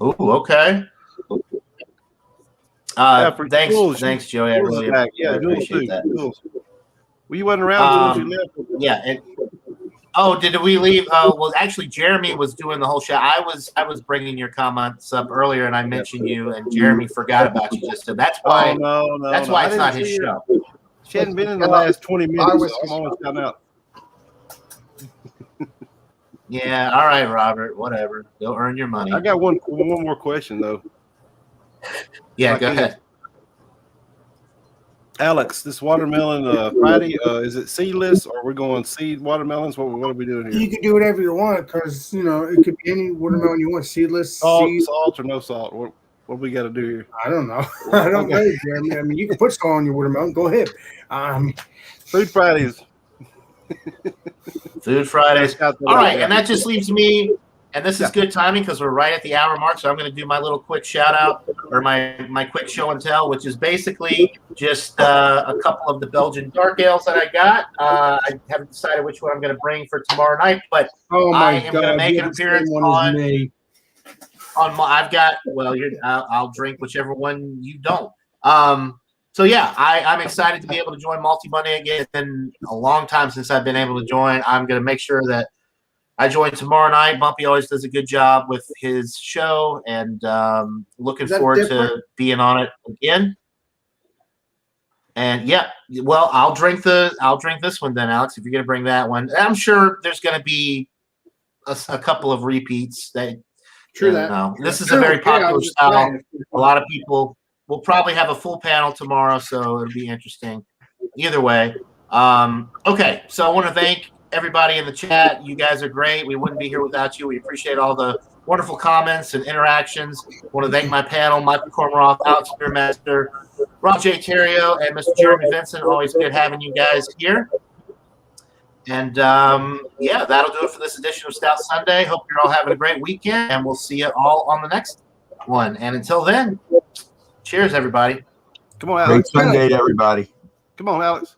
Oh, okay. Thanks, Joey. I really appreciate that. Well, you wasn't around when you left. Yeah. Did we leave? Well, actually, Jeremy was doing the whole show. I was bringing your comments up earlier, and I mentioned you, and Jeremy forgot about you just. So that's why. That's why it's not his show. She hadn't been in the last 20 minutes. So I'm always coming out. Yeah. All right, Robert. Whatever. Go earn your money. I got one more question though. Yeah, go ahead. Alex, this watermelon Friday, is it seedless or we're going seed watermelons? What are we doing here? You can do whatever you want because it could be any watermelon you want, seedless, salt or no salt. What we got to do here? I don't know. I don't know, Jeremy. I mean, you can put salt on your watermelon. Go ahead. Food Fridays. Food Fridays. All right, and that just leaves me. And this is good timing because we're right at the hour mark. So I'm going to do my little quick shout out or my quick show and tell, which is basically just a couple of the Belgian dark ales that I got. I haven't decided which one I'm going to bring for tomorrow night, but I am going to make an appearance on I've got, I'll drink whichever one you don't. So yeah, I'm excited to be able to join Multi Monday again. It's been a long time since I've been able to join. I'm going to make sure that I join tomorrow night. Bumpy always does a good job with his show, and looking Is that forward to different? being on it again. And yeah, well, I'll drink this one then, Alex. If you're gonna bring that one, I'm sure there's gonna be a couple of repeats. That True you that. know, this is True. a very Yeah, I popular was just style. saying. A lot of people will probably have a full panel tomorrow, so it'll be interesting. Either way, okay. So I want to thank everybody in the chat. You guys are great. We wouldn't be here without you. We appreciate all the wonderful comments and interactions. I want to thank my panel, Michael Kormaroff, Alex Spearmaster, Rob J. Terrio, and Mr. Jeremy Vincent. Always good having you guys here. And yeah, that'll do it for this edition of Stout Sunday. Hope you're all having a great weekend, and we'll see you all on the next one. And until then, cheers, everybody. Come on, Great Alex. Sunday to everybody. Come on, Alex.